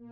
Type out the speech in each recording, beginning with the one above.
Good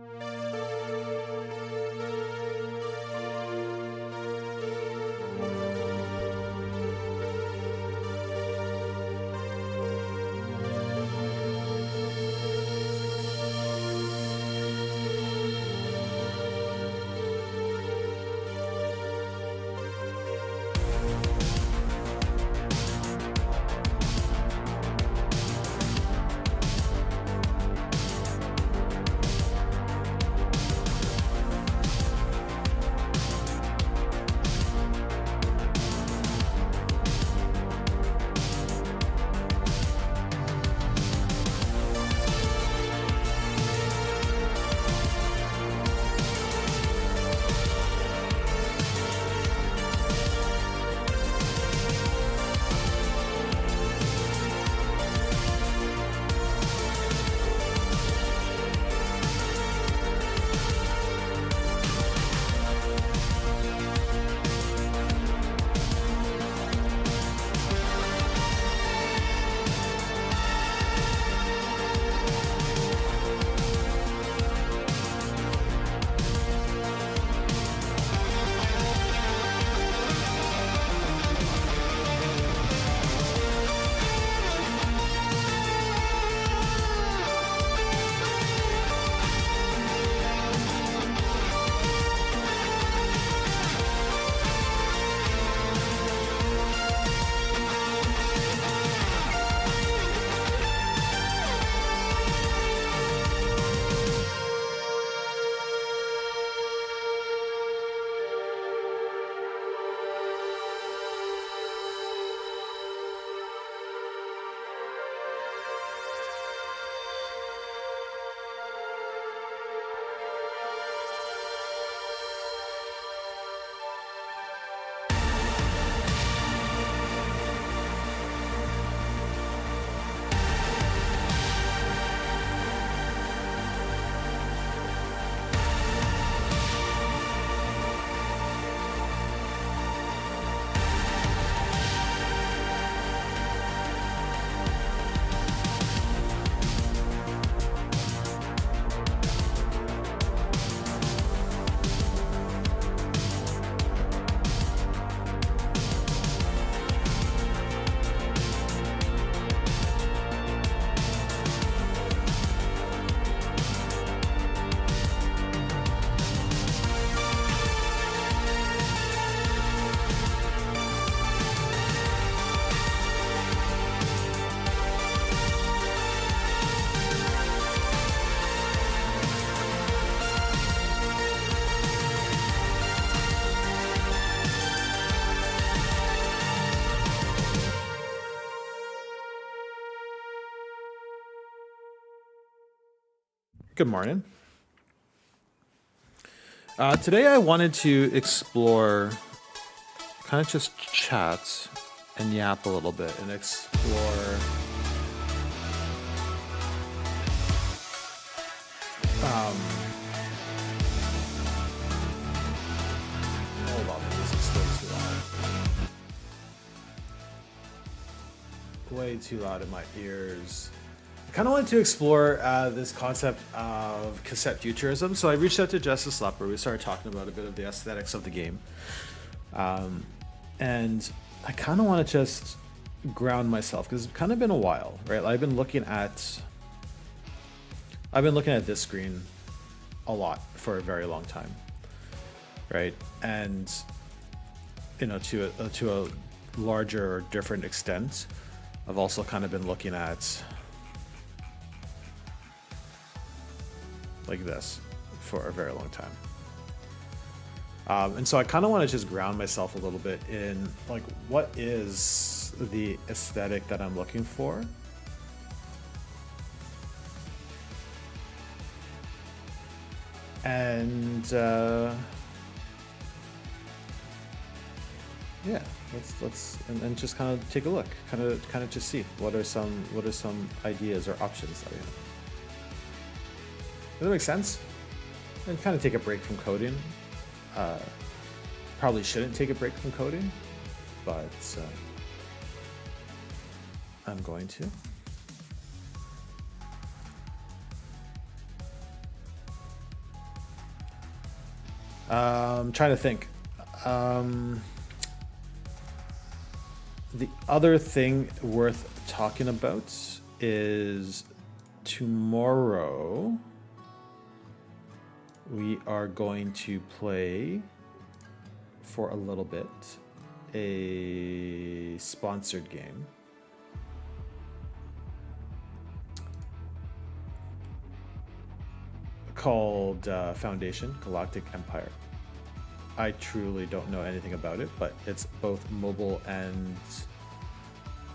morning. Today I wanted to explore, kind of just chat and yap a little bit and explore hold on, this is still too loud. Way too loud in my ears. I kind of wanted to explore this concept of cassette futurism. So I reached out to Justice Leper. We started talking about a bit of the aesthetics of the game. And I kind of want to just ground myself because it's kind of been a while, right? I've been looking at this screen a lot for a very long time, right? And to a larger or different extent, I've also kind of been looking at like this for a very long time. And so I kind of want to just ground myself a little bit in like, what is the aesthetic that I'm looking for? And yeah, let's and just kind of take a look, kind of just see what are some ideas or options that we have. Does that make sense? And kind of take a break from coding. Probably shouldn't take a break from coding, but I'm going to. I'm trying to think. The other thing worth talking about is tomorrow we are going to play for a little bit a sponsored game. Called Foundation Galactic Empire. I truly don't know anything about it, but it's both mobile and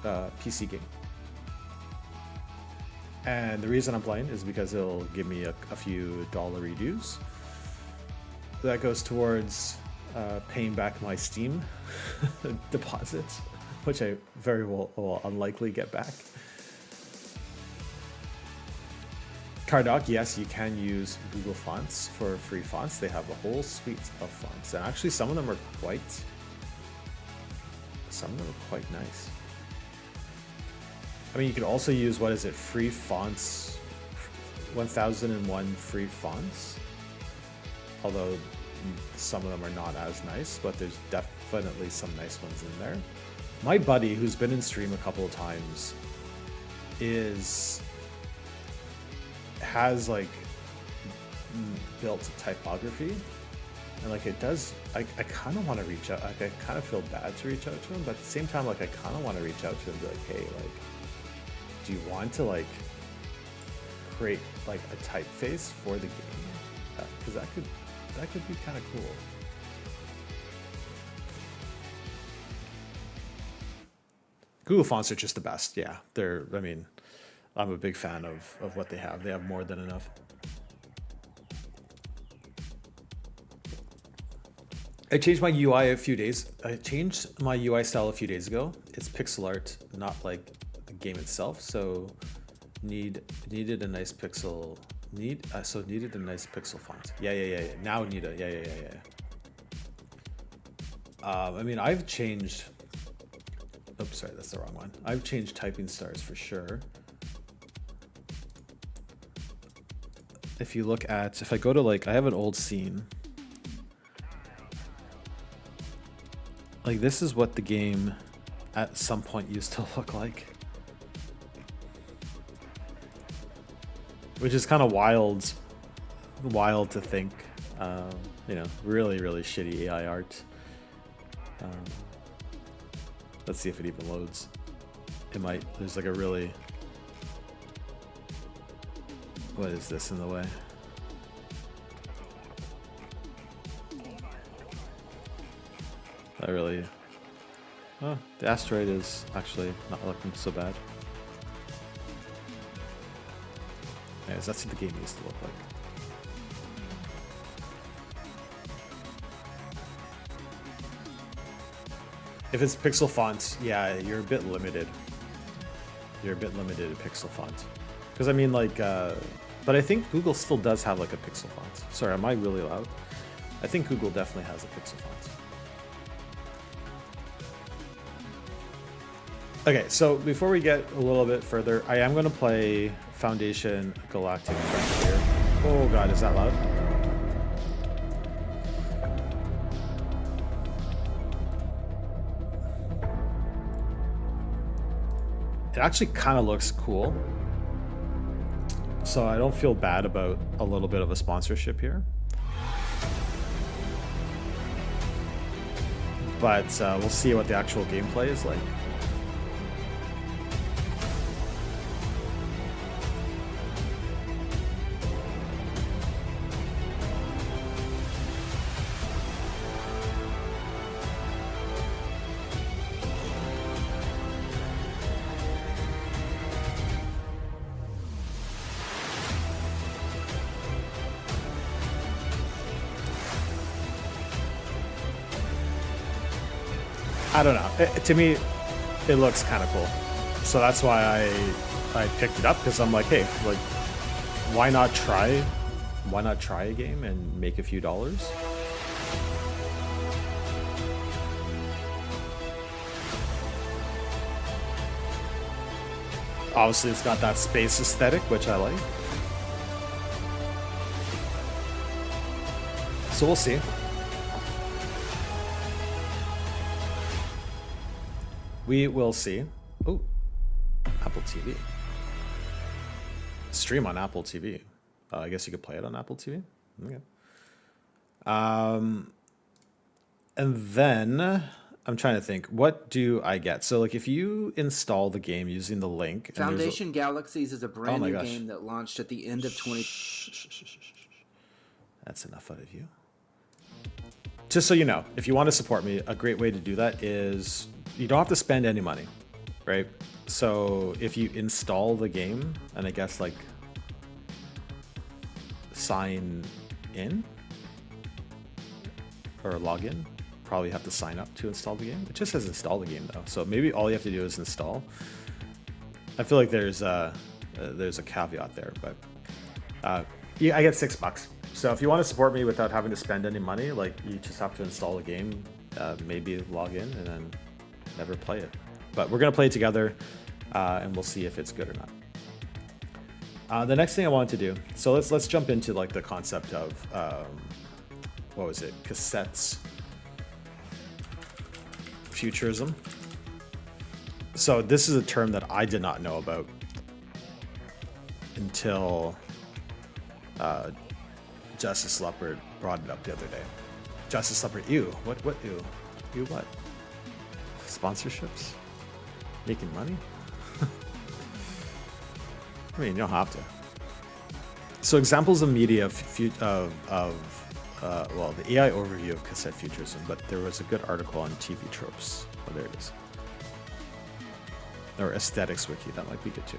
PC game. And the reason I'm playing is because it'll give me a few dollary dues. That goes towards paying back my Steam deposits, which I very well will unlikely get back. Carddoc, yes, you can use Google Fonts for free fonts. They have a whole suite of fonts, and actually some of them are quite nice. I mean, you could also use, what is it, free fonts, 1001 free fonts, although some of them are not as nice, but there's definitely some nice ones in there. My buddy, who's been in stream a couple of times, has like built typography, and like it does, I kind of want to reach out. Like I kind of feel bad to reach out to him, but at the same time, like I kind of want to reach out to him and be like, hey, like, do you want to like create like a typeface for the game? Because that could be kind of cool. Google Fonts are just the best. Yeah, I mean, I'm a big fan of what they have. They have more than enough. I changed my UI a few days. I changed my UI style a few days ago. It's pixel art, not like the game itself. So needed a nice pixel. Needed a nice pixel font. Yeah. Now need a yeah. I mean, I've changed. Oops, sorry, that's the wrong one. I've changed typing styles for sure. If you look at, if I go to like, I have an old scene. Like this is what the game at some point used to look like. Which is kind of wild to think. You know, really shitty AI art. Let's see if it even loads. It might. There's like a really... What is this in the way? Oh, the asteroid is actually not looking so bad. Anyways, that's what the game used to look like. If it's pixel font, yeah, you're a bit limited. You're a bit limited to pixel font. Because I mean, like, but I think Google still does have like a pixel font. Sorry, am I really loud? I think Google definitely has a pixel font. Okay, so before we get a little bit further, I am going to play Foundation Galactic Frontier. Oh god, is that loud? It actually kind of looks cool. So I don't feel bad about a little bit of a sponsorship here. But we'll see what the actual gameplay is like. I don't know. To me, it looks kind of cool. So that's why I picked it up, because I'm like, hey, like, why not try a game and make a few dollars? Obviously, it's got that space aesthetic, which I like. So we'll see. We will see. Oh, Apple TV. Stream on Apple TV. I guess you could play it on Apple TV. Okay. And then I'm trying to think, what do I get? So like if you install the game using the link. Foundation Galaxies is a brand new game that launched at the end of 20. That's enough out of you. Just so you know, if you want to support me, a great way to do that is you don't have to spend any money, right? So if you install the game and I guess like sign in or log in, probably have to sign up to install the game. It just says install the game though, so maybe all you have to do is install. I feel like there's a caveat there, but yeah, I get $6. So if you want to support me without having to spend any money, like you just have to install the game, maybe log in and then never play it. But we're gonna play it together, and we'll see if it's good or not. The next thing I wanted to do, so let's jump into like the concept of what was it? Cassette's Futurism. So this is a term that I did not know about until Justice Leopard brought it up the other day. Justice Leopard, ew. What ew? Ew what? Sponsorships? Making money? I mean, you don't have to. So examples of media well, the AI overview of Casette Futurism, but there was a good article on TV tropes. Oh, there it is. Or Aesthetics Wiki, that might be good too.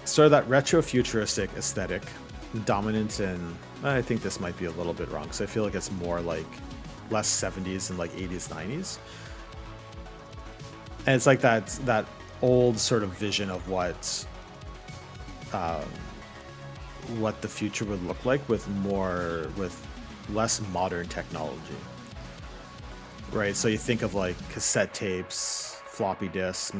Sort of that retro-futuristic aesthetic, dominant in, I think this might be a little bit wrong, because I feel like it's more like less 70s and like 80s, 90s. And it's like that old sort of vision of what the future would look like with less modern technology, right? So you think of like cassette tapes, floppy disks,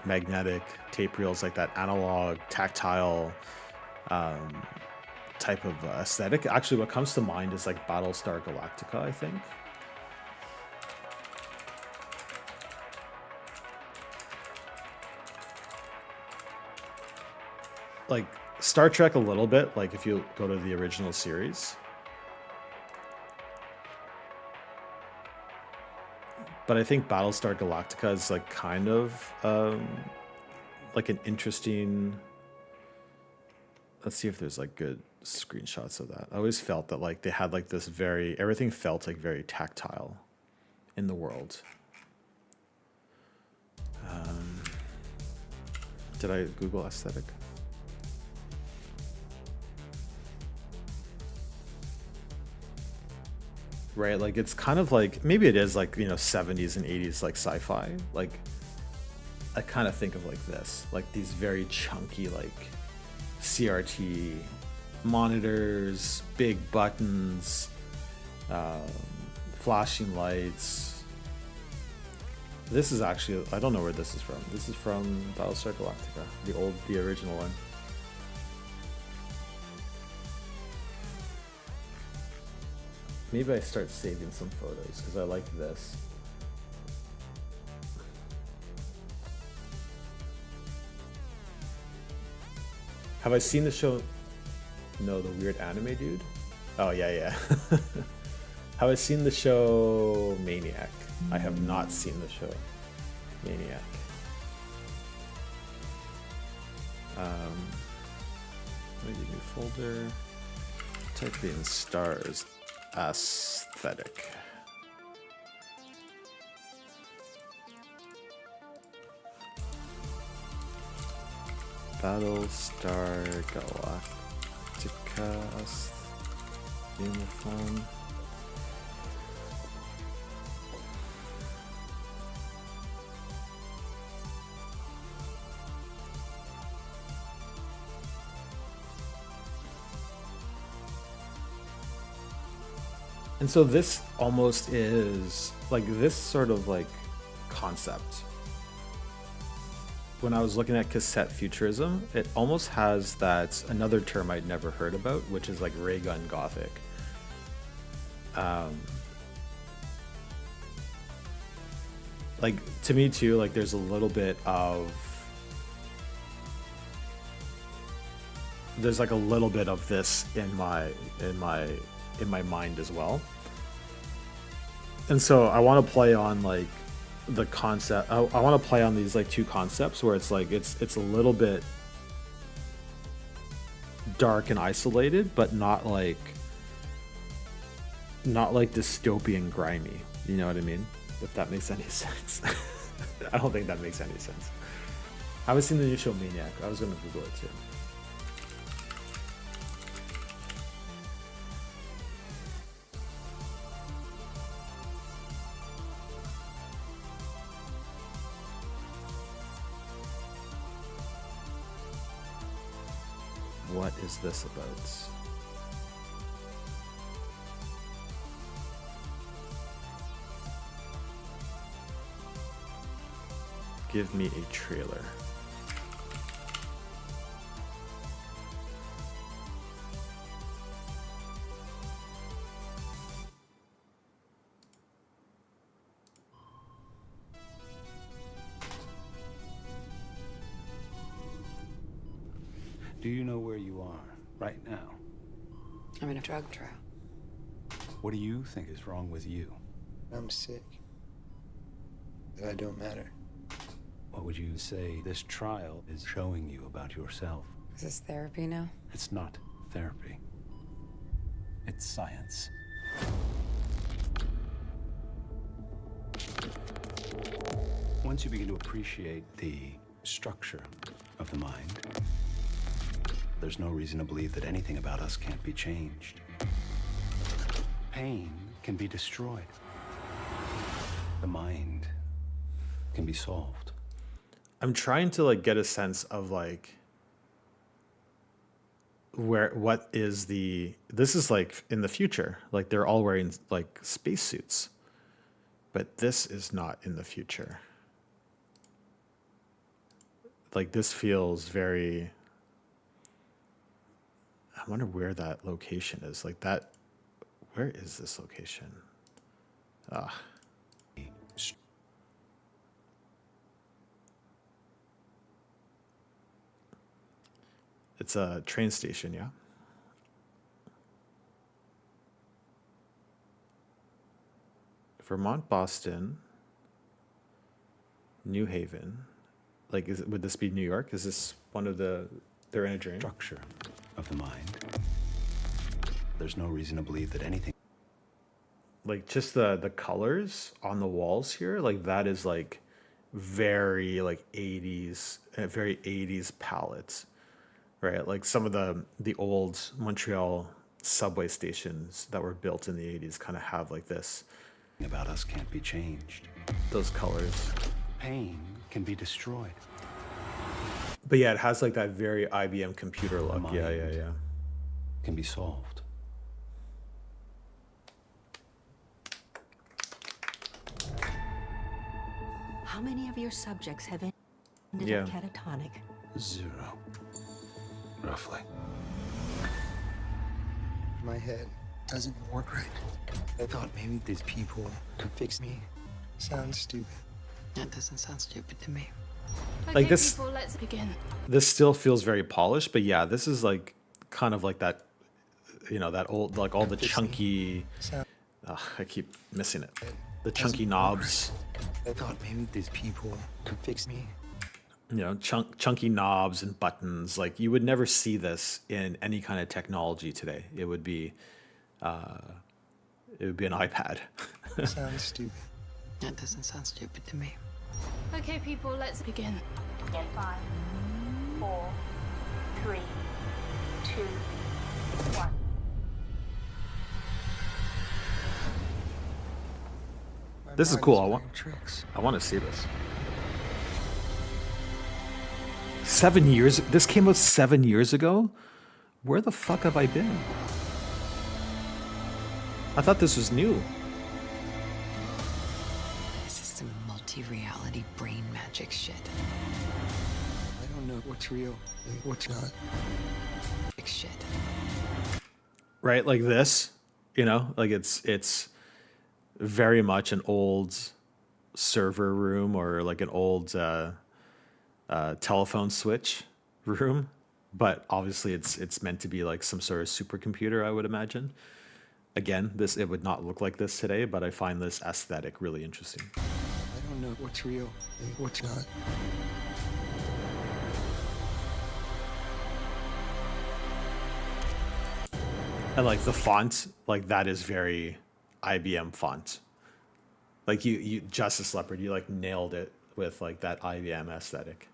magnetic tape reels, like that analog, tactile type of aesthetic. Actually, what comes to mind is like Battlestar Galactica, I think. Like Star Trek a little bit, like if you go to the original series. But I think Battlestar Galactica is like kind of like an interesting. Let's see if there's like good screenshots of that. I always felt that like they had like this everything felt like very tactile in the world. Did I Google aesthetic? Right, like it's kind of like, maybe it is like, 70s and 80s like sci-fi. Like I kind of think of like this, like these very chunky like CRT monitors, big buttons, flashing lights. This is actually, I don't know where this is from. This is from Battlestar Galactica, the original one. Maybe I start saving some photos because I like this. Have I seen the show? No, the weird anime dude? Oh, yeah. Have I seen the show Maniac? I have not seen the show Maniac. Maybe new folder. Type in stars. Aesthetic. Battlestar Galactica uniform. And so this almost is like this sort of like concept. When I was looking at Casette Futurism, it almost has that another term I'd never heard about, which is like ray gun gothic. like to me too, like there's a little bit of there's like a little bit of this in my mind as well. And so I want to play on like the concept. I want to play on these like two concepts where it's like it's a little bit dark and isolated, but not like dystopian grimy. You know what I mean? If that makes any sense. I don't think that makes any sense. I haven't seen the new show Maniac. I was gonna Google it too. What is this about? Give me a trailer. Do you know where you are right now? I'm in a drug trial. What do you think is wrong with you? I'm sick. But I don't matter. What would you say this trial is showing you about yourself? Is this therapy now? It's not therapy. It's science. Once you begin to appreciate the structure of the mind, there's no reason to believe that anything about us can't be changed. Pain can be destroyed. The mind can be solved. I'm trying to like get a sense of like what is this is like in the future, like they're all wearing like spacesuits, but this is not in the future. Like this feels very, I wonder where that location is. Like that, where is this location? It's a train station, yeah? Vermont, Boston, New Haven. Like, would this be New York? Is this one of they're in a dream? Structure of the mind. There's no reason to believe that anything. Like, just the colors on the walls here, like, that is, like, very, like, 80s, very 80s palettes, right? Like, some of the old Montreal subway stations that were built in the 80s kind of have, like, this. About us can't be changed. Those colors. Pain can be destroyed. But yeah, it has like that very IBM computer look. Yeah. Can be solved. How many of your subjects have ended up catatonic? 0. Roughly. My head doesn't work right. I thought maybe these people could fix me. Sounds stupid. That doesn't sound stupid to me. Like this, people, let's begin. This still feels very polished, but yeah, this is like kind of like that, you know, that old, like all the chunky, I keep missing it. The chunky knobs. I thought maybe these people could fix me. You know, chunky knobs and buttons. Like you would never see this in any kind of technology today. It would be an iPad. Sounds stupid. That doesn't sound stupid to me. Okay, people, let's begin. In 5, 4, 3, 2, 1. This is cool. I want to see this. 7 years. This came out 7 years ago. Where the fuck have I been? I thought this was new. This is some multi-reality brain magic shit. I don't know what's real and what's not. Shit. Right, like this, you know, like it's very much an old server room or like an old telephone switch room, but obviously it's meant to be like some sort of supercomputer, I would imagine. Again, it would not look like this today, but I find this aesthetic really interesting. I don't know what's real and what's not. And like the font, like that is very IBM font. Like you Justice Leopard, you like nailed it with like that IBM aesthetic.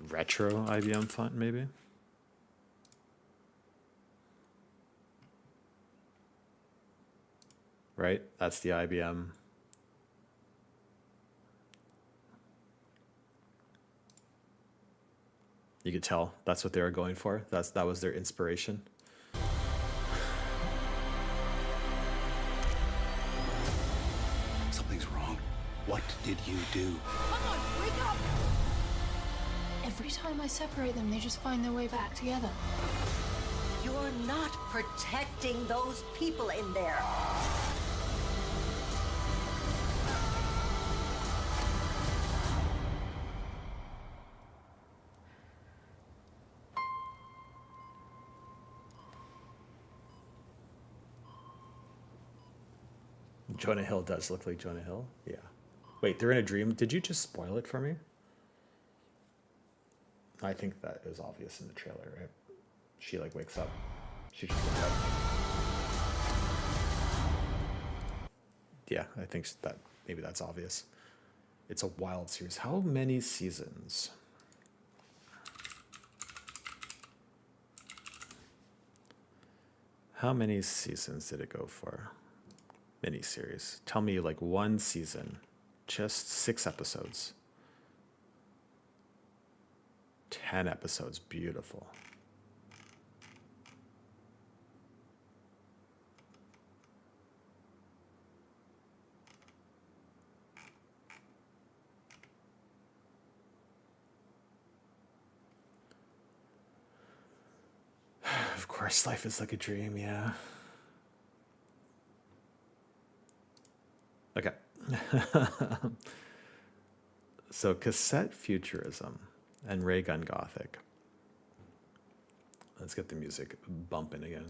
Retro IBM font, maybe. Right? That's the IBM. You could tell that's what they were going for. That was their inspiration. Something's wrong. What did you do? Come on, wake up! Every time I separate them, they just find their way back together. You're not protecting those people in there. Jonah Hill does look like Jonah Hill. Yeah. Wait, they're in a dream. Did you just spoil it for me? I think that is obvious in the trailer, right? She like wakes up. She just wakes up. Yeah, I think that maybe that's obvious. It's a wild series. How many seasons? How many seasons did it go for? Miniseries. Tell me like one season. Just 6 episodes. 10 episodes. Beautiful. Of course, life is like a dream, yeah. Okay. So Casette Futurism and Ray Gun Gothic. Let's get the music bumping again.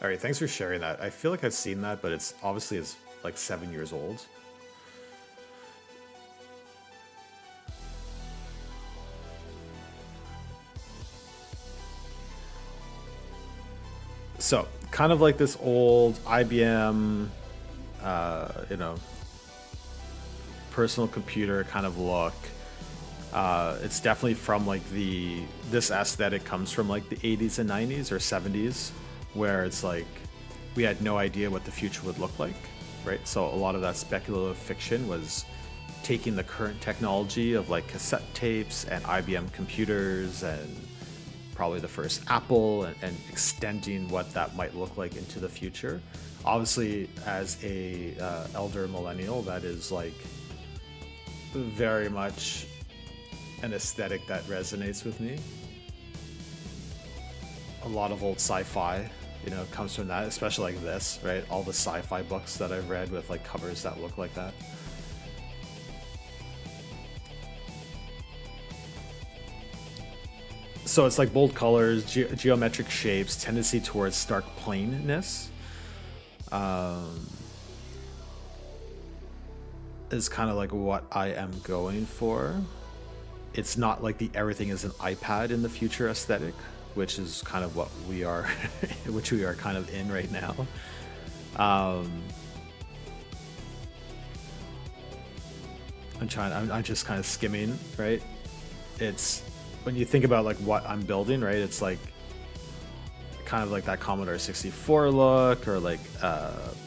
All right, thanks for sharing that. I feel like I've seen that, but it's obviously like 7 years old. So, kind of like this old IBM, personal computer kind of look. It's definitely from like this aesthetic comes from like the 80s and 90s or 70s, where it's like we had no idea what the future would look like, right? So a lot of that speculative fiction was taking the current technology of like cassette tapes and IBM computers and probably the first Apple and extending what that might look like into the future. Obviously, as a elder millennial, that is like very much an aesthetic that resonates with me. A lot of old sci-fi, comes from that, especially like this, right? All the sci-fi books that I've read with like covers that look like that. So it's like bold colors, geometric shapes, tendency towards stark plainness. Is kind of like what I am going for. It's not like the everything is an iPad in the future aesthetic, which is kind of what we are, which we are kind of in right now. I'm just kind of skimming, right? It's, when you think about like what I'm building, right? It's like kind of like that Commodore 64 look, or like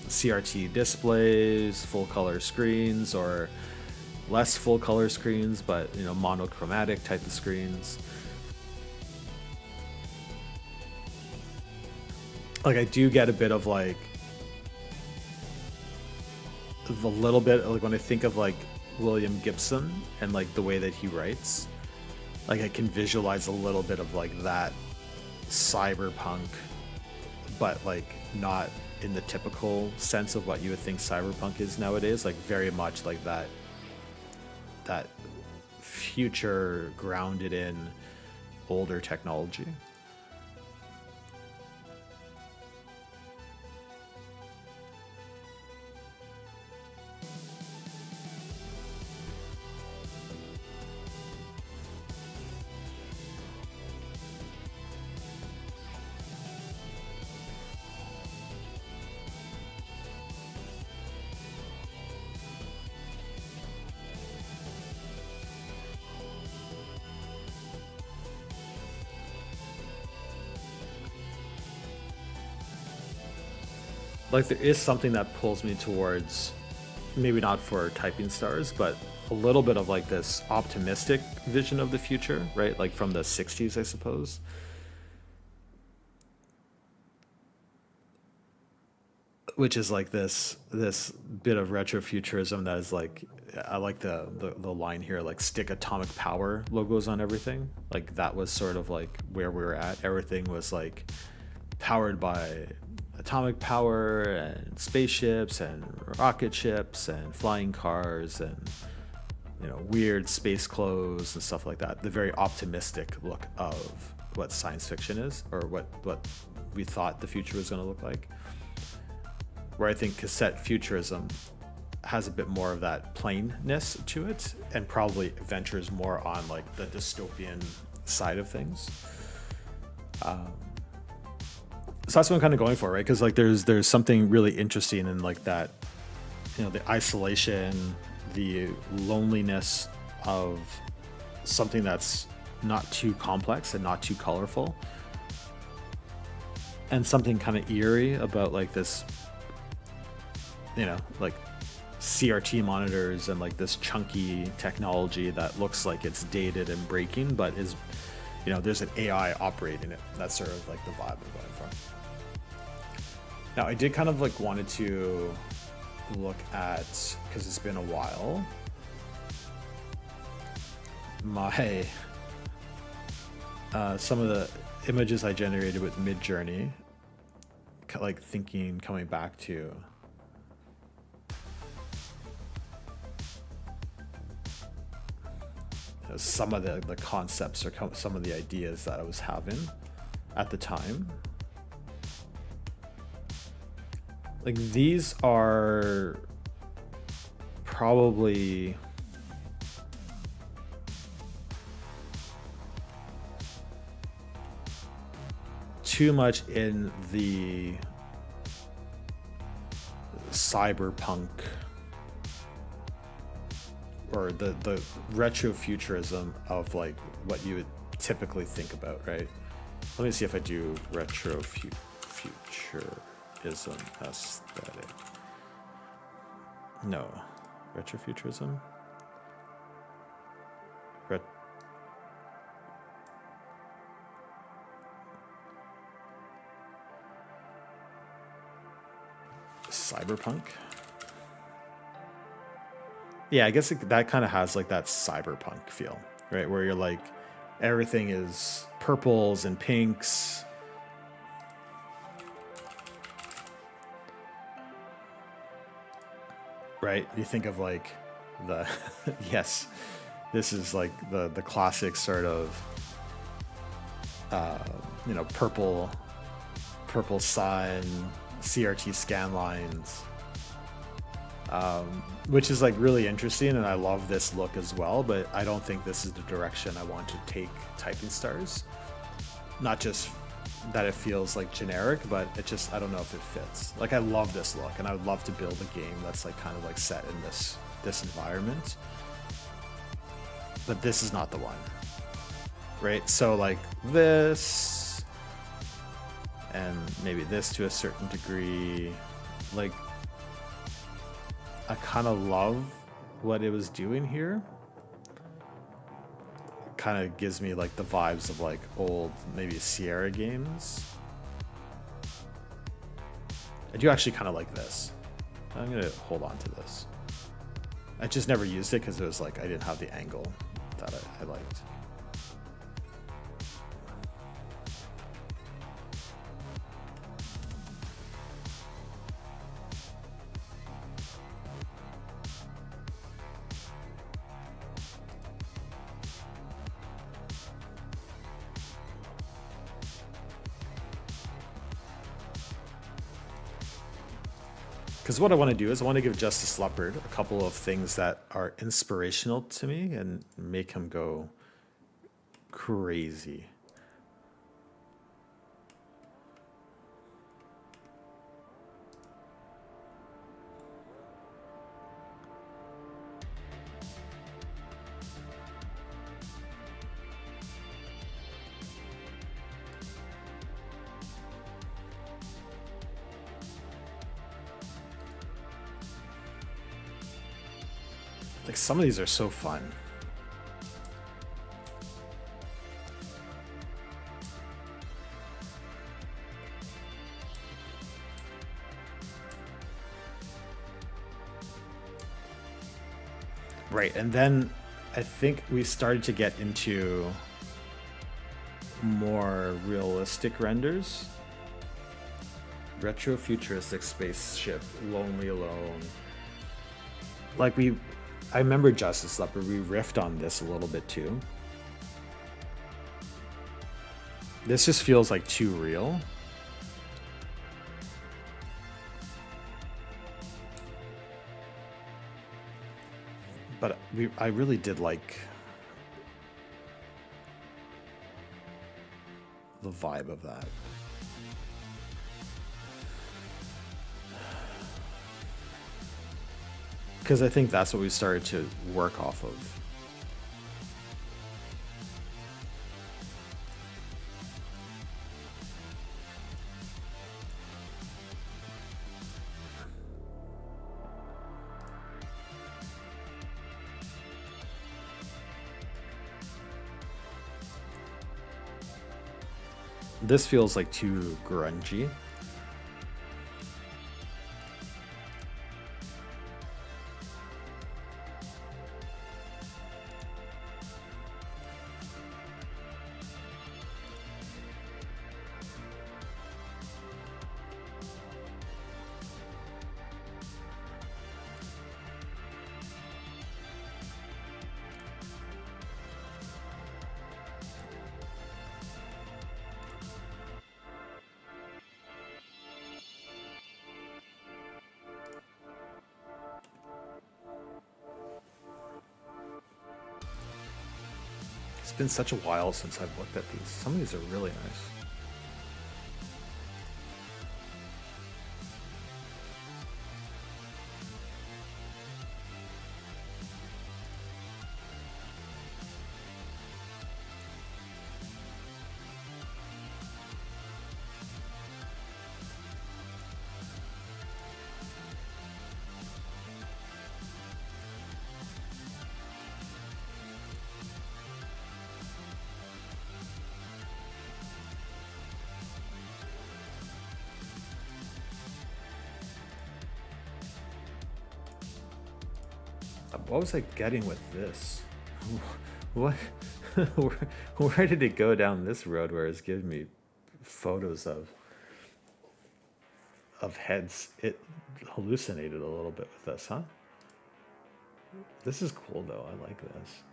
CRT displays, full color screens, or less full color screens, but monochromatic type of screens. Like I do get a bit of like a little bit like when I think of like William Gibson and like the way that he writes. Like I can visualize a little bit of like that cyberpunk, but like not in the typical sense of what you would think cyberpunk is nowadays. Like very much like that future grounded in older technology. Like there is something that pulls me towards, maybe not for typing stars, but a little bit of like this optimistic vision of the future, right? Like from the 60s, I suppose. Which is like this bit of retrofuturism that is like, I like the line here, like stick atomic power logos on everything. Like that was sort of like where we were at. Everything was like powered by atomic power and spaceships and rocket ships and flying cars and, you know, weird space clothes and stuff like that. The very optimistic look of what science fiction is, or what we thought the future was going to look like. Where I think Casette Futurism has a bit more of that plainness to it and probably ventures more on like the dystopian side of things. So that's what I'm kind of going for, right? Because like there's something really interesting in like that, you know, the isolation, the loneliness of something that's not too complex and not too colorful, and something kind of eerie about like this, you know, like CRT monitors and like this chunky technology that looks like it's dated and breaking, but is, you know, there's an AI operating it. That's sort of like the vibe I'm going for. Now, I did kind of like wanted to look at, because it's been a while, my some of the images I generated with Midjourney, like thinking, coming back to, you know, some of the concepts or some of the ideas that I was having at the time. Like these are probably too much in the cyberpunk or the retrofuturism of like what you would typically think about, right? Let me see if I do retrofuturism aesthetic. No, retrofuturism. Cyberpunk. Yeah, I guess that kind of has like that cyberpunk feel, right? Where you're like, everything is purples and pinks. Right? You think of like the, yes, this is like the classic sort of, you know, purple sign, CRT scan lines, which is like really interesting, and I love this look as well, but I don't think this is the direction I want to take Typing Stars. Not just that it feels like generic, but it just, I don't know if it fits. Like I love this look, and I would love to build a game that's like kind of like set in this environment, but this is not the one, right? So like this, and maybe this to a certain degree, like I kind of love what it was doing here. Kind of gives me like the vibes of like old maybe Sierra games. I do actually kind of like this. I'm gonna hold on to this. I just never used it because it was like I didn't have the angle that I liked. Because what I want to do is I want to give Justice Leopard a couple of things that are inspirational to me and make him go crazy. Like some of these are so fun. Right, and then I think we started to get into more realistic renders. Retro futuristic spaceship, Lonely Alone. Like I remember Justice Leopard, we riffed on this a little bit too. This just feels like too real. But I really did like the vibe of that. Because I think that's what we started to work off of. This feels like too grungy. It's been such a while since I've looked at these. Some of these are really nice. What was I getting with this? What? Where did it go down this road where it's giving me photos of heads? It hallucinated a little bit with this, huh? This is cool though. I like this.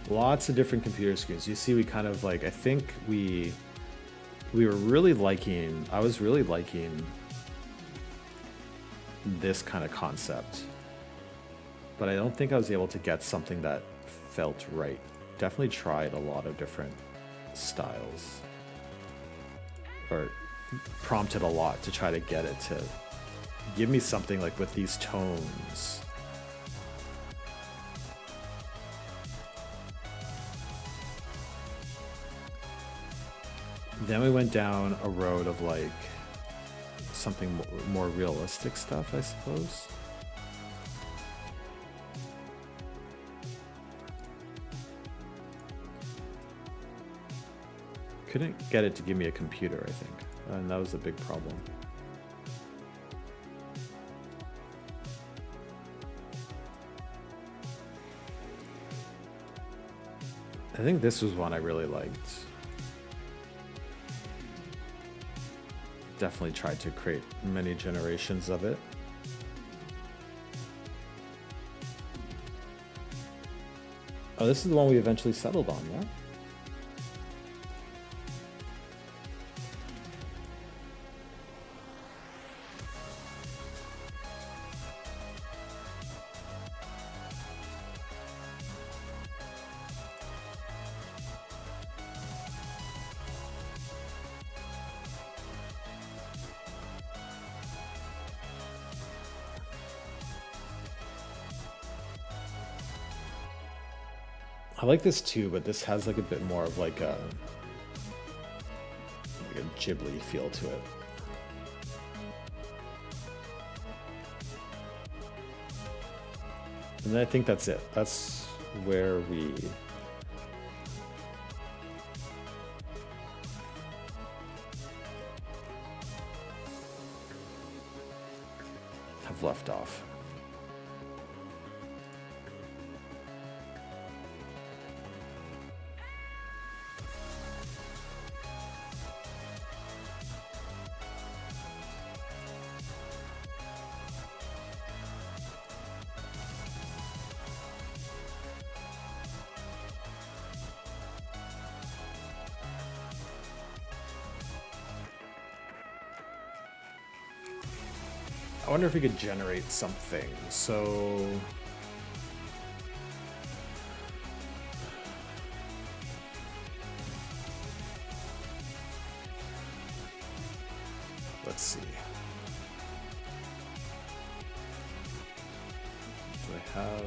Lots of different computer screens. You see, we kind of like, I think we were really liking, I was really liking this kind of concept, but I don't think I was able to get something that felt right. Definitely tried a lot of different styles, or prompted a lot to try to get it to Give me something like with these tones. Then we went down a road of like something more realistic stuff, I suppose. Couldn't get it to give me a computer, I think, and that was a big problem. I think this was one I really liked. Definitely tried to create many generations of it. Oh, this is the one we eventually settled on, yeah? I like this too, but this has like a bit more of like a Ghibli feel to it. And then I think that's it. That's where we have left off. I wonder if we could generate something. So let's see. Do I have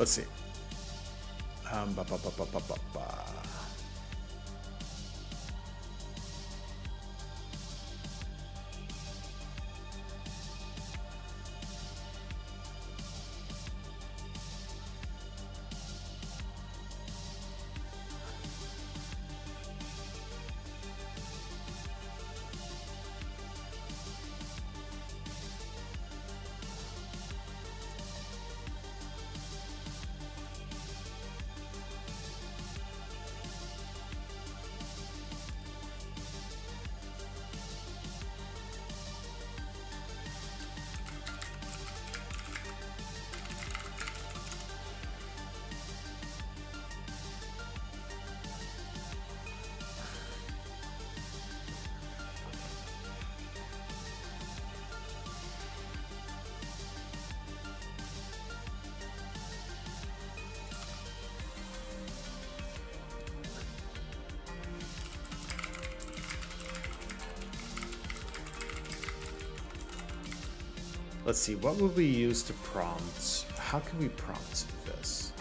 let's see. Ba, ba, ba, ba, ba, ba, ba. Let's see, what would we use to prompt? How can we prompt this?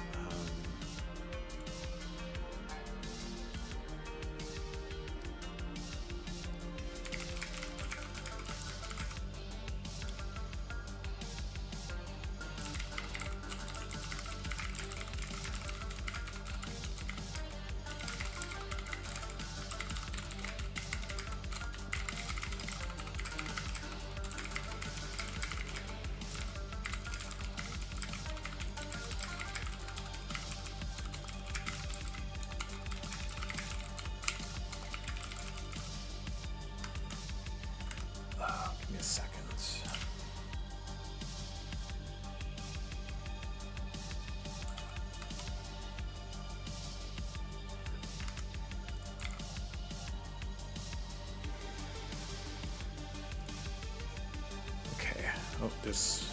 Oh, this.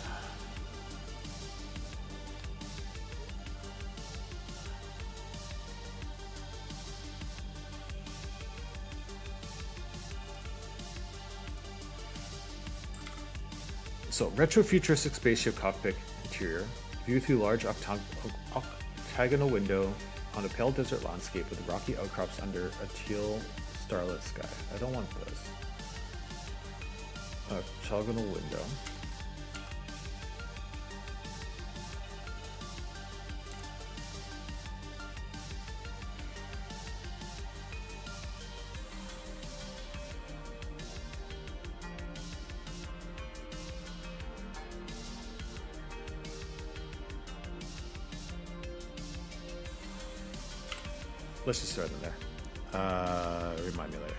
So, retro-futuristic spaceship cockpit interior, view through large octagonal window on a pale desert landscape with rocky outcrops under a teal starlit sky. I don't want this. Octagonal window. Let's just throw them there. Remind me later.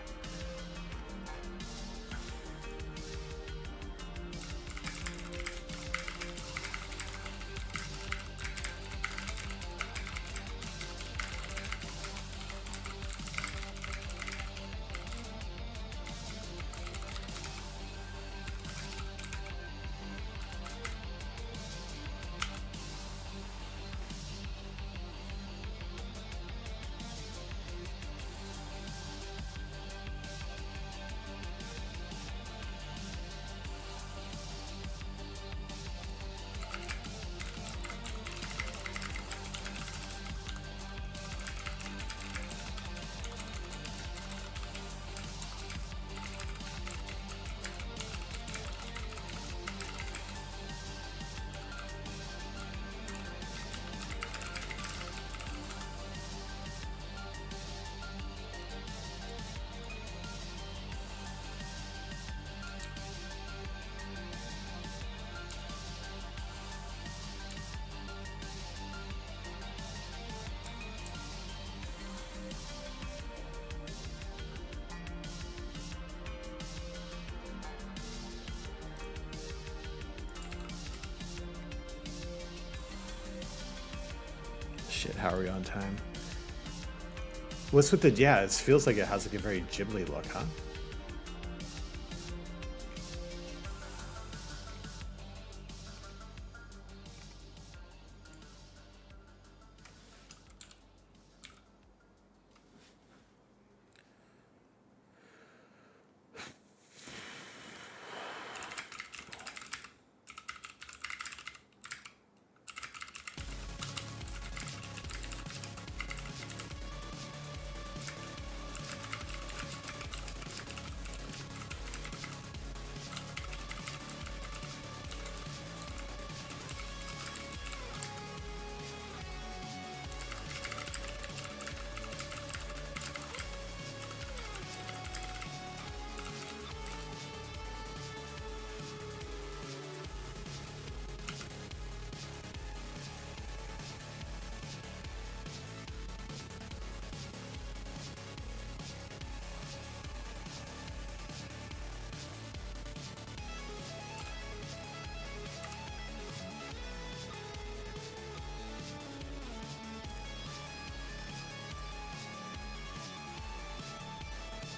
Shit, how are we on time? What's with the, yeah, it feels like it has like a very Ghibli look, huh?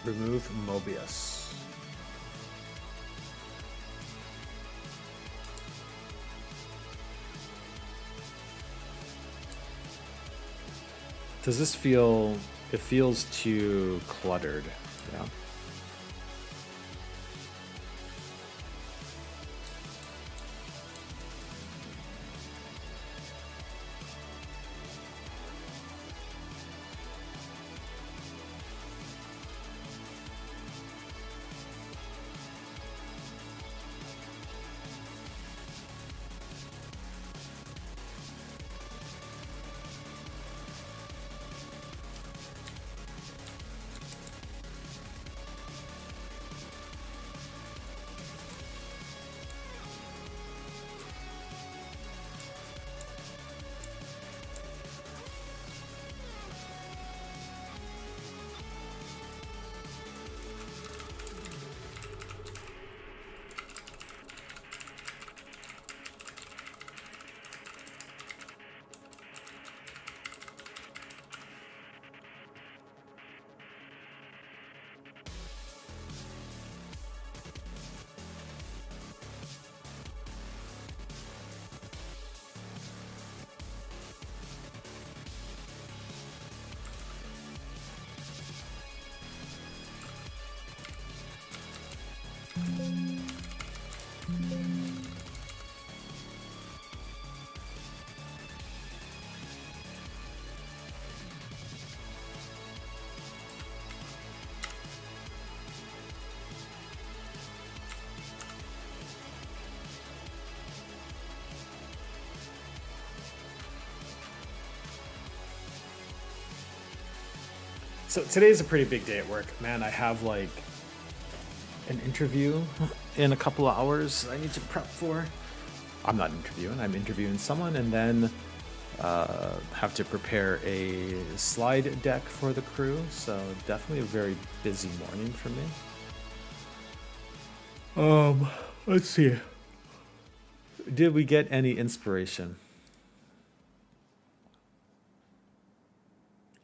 Remove Mobius. Does this feel, it feels too cluttered, yeah? So today's a pretty big day at work, man. I have like an interview in a couple of hours I need to prep for. I'm not interviewing, I'm interviewing someone, and then have to prepare a slide deck for the crew. So definitely a very busy morning for me. Let's see. Did we get any inspiration?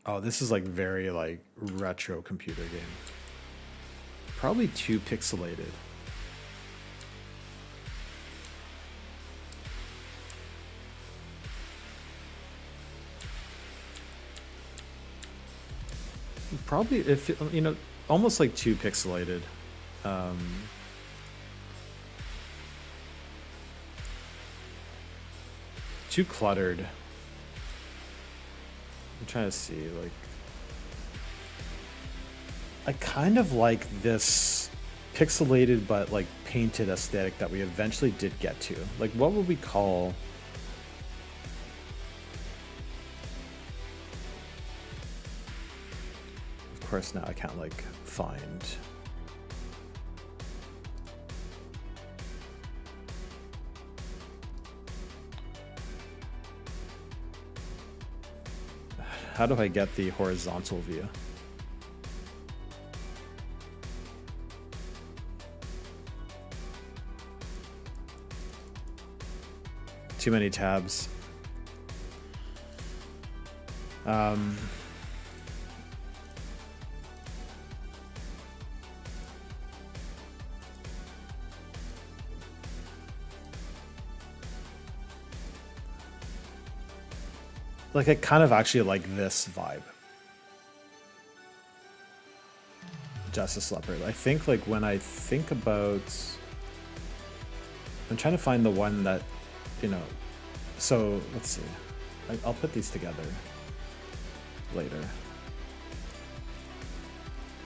Oh, this is like very like retro computer game. Probably too pixelated. Probably, if you know, almost like too pixelated. Too cluttered. I'm trying to see, like, I kind of like this pixelated but like painted aesthetic that we eventually did get to. Like, what would we call? Of course, now I can't like find. How do I get the horizontal view? Too many tabs. Like, I kind of actually like this vibe. Justice Leopard. I think, like, when I think about... I'm trying to find the one that, you know... So, let's see. I'll put these together later.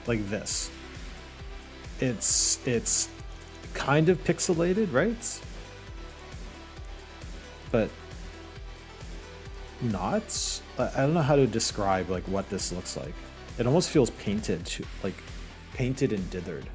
Like this. It's kind of pixelated, right? But... not. I don't know how to describe like what this looks like. It almost feels painted, like painted and dithered.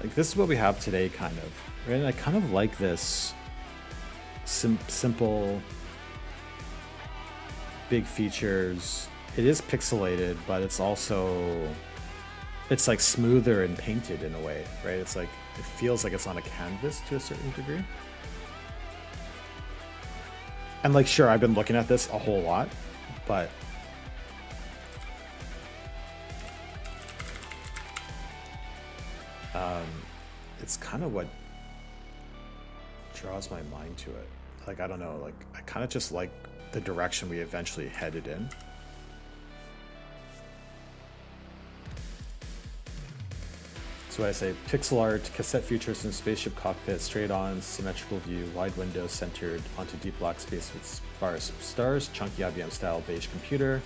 Like, this is what we have today, kind of. Right? And I kind of like this simple, big features. It is pixelated, but it's also... it's like smoother and painted in a way, right? It's like, it feels like it's on a canvas to a certain degree. And like, sure, I've been looking at this a whole lot, but... it's kind of what draws my mind to it. Like, I don't know, like, I kind of just like the direction we eventually headed in. So I say pixel art, cassette futurism, spaceship cockpit, straight on, symmetrical view, wide window centered onto deep black space with sparse stars, chunky IBM style beige computer.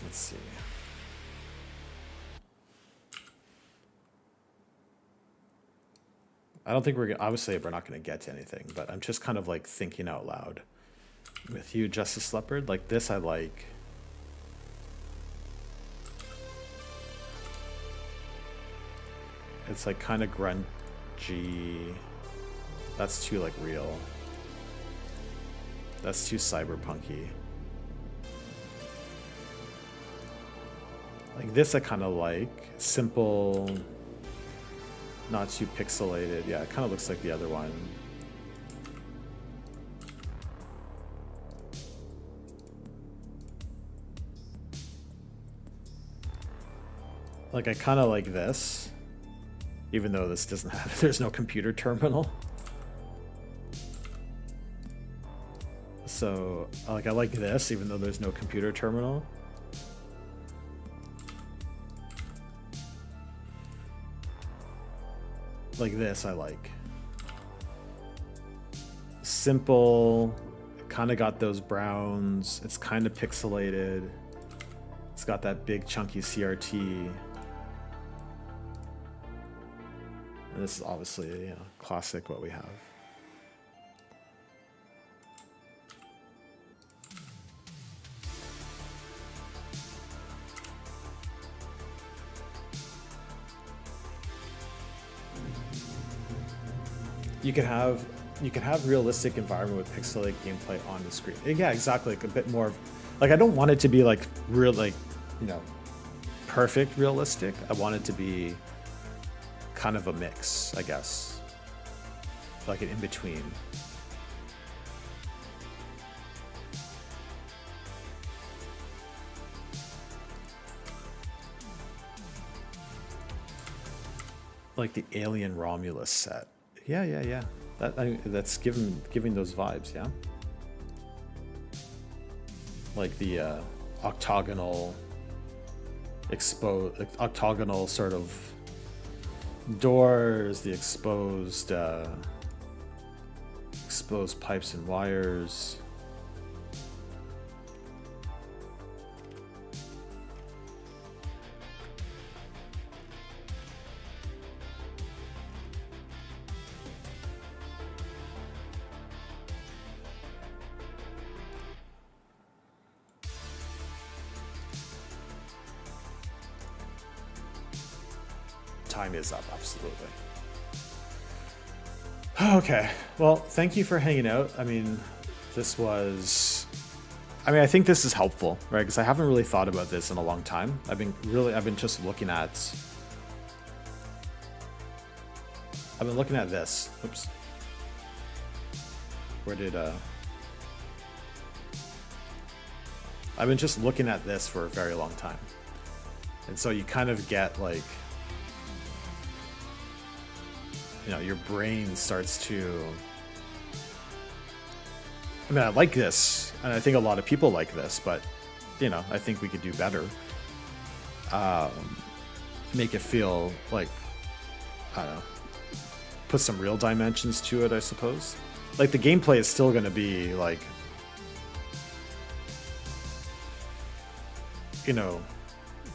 Let's see. I don't think we're gonna, obviously we're not gonna get to anything, but I'm just kind of like thinking out loud. with you, Justice Leopard. Like this I like. It's like kind of grungy. That's too like real. That's too cyberpunky. Like this I kind of like. Simple, not too pixelated. Yeah, it kind of looks like the other one. Like I kind of like this, even though this doesn't have, there's no computer terminal. So like I like this, even though there's no computer terminal. Like this I like. Simple, kind of got those browns. It's kind of pixelated. It's got that big chunky CRT. And this is obviously, you know, classic what we have. You can have realistic environment with pixelated gameplay on the screen. Yeah, exactly. Like a bit more, like I don't want it to be like real, like, you know, perfect realistic. I want it to be kind of a mix, I guess, like an in between. Like the Alien Romulus set. Yeah. That's giving those vibes, yeah. Like the octagonal sort of doors, the exposed pipes and wires. Time is up, absolutely. Okay, well, thank you for hanging out. I mean, I think this is helpful, right? Because I haven't really thought about this in a long time. I've been just looking at this. Oops. I've been just looking at this for a very long time. And so you kind of get like, you know, your brain starts to, I mean, I like this, and I think a lot of people like this, but, you know, I think we could do better. Make it feel like, I don't know, put some real dimensions to it, I suppose. Like, the gameplay is still going to be, like, you know,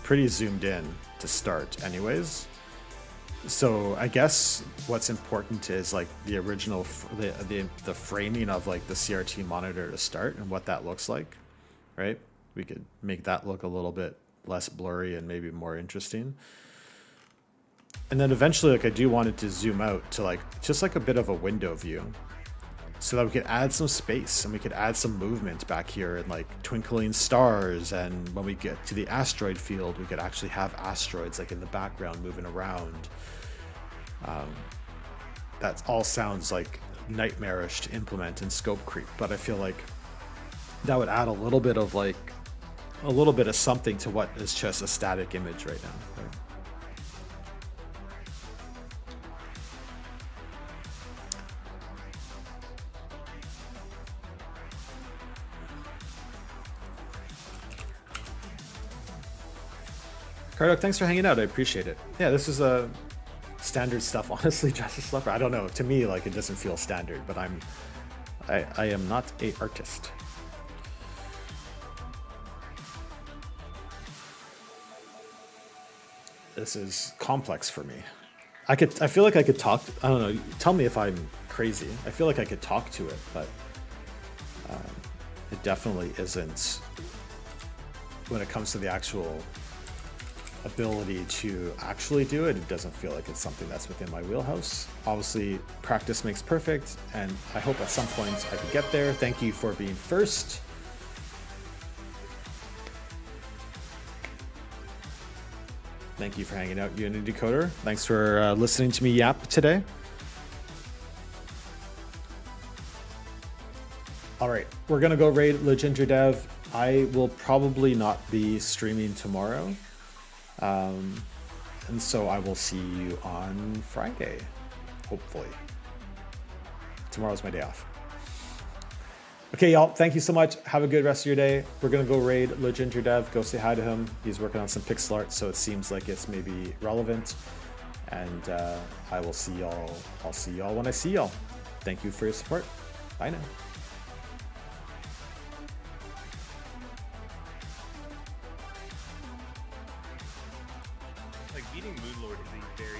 pretty zoomed in to start anyways. So I guess what's important is like the original, the framing of like the CRT monitor to start and what that looks like, right? We could make that look a little bit less blurry and maybe more interesting. And then eventually, like I do want it to zoom out to like, just like a bit of a window view so that we could add some space and we could add some movement back here and like twinkling stars. And when we get to the asteroid field, we could actually have asteroids like in the background moving around. That all sounds like nightmarish to implement in scope creep, but I feel like that would add a little bit of something to what is just a static image right now. Right? Kardok, thanks for hanging out. I appreciate it. Yeah, this is a standard stuff, honestly. Justice Leopard, I don't know, to me like it doesn't feel standard, but I am not an artist. This is complex for me. I feel like I could talk, I don't know, tell me if I'm crazy. I feel like I could talk to it, but It definitely isn't when it comes to the actual ability to actually do it. It doesn't feel like it's something that's within my wheelhouse. Obviously, practice makes perfect, and I hope at some point I could get there. Thank you for being first. Thank you for hanging out, Unity Decoder. Thanks for listening to me yap today. All right, we're gonna go raid Le Ginger Dev. I will probably not be streaming tomorrow. And so I will see you on Friday, hopefully. Tomorrow's my day off. Okay, y'all, thank you so much. Have a good rest of your day. We're gonna go raid Le Ginger Dev, go say hi to him. He's working on some pixel art, so it seems like it's maybe relevant. And I will see y'all. I'll see y'all when I see y'all. Thank you for your support. Bye now. Like beating Moon Lord is a very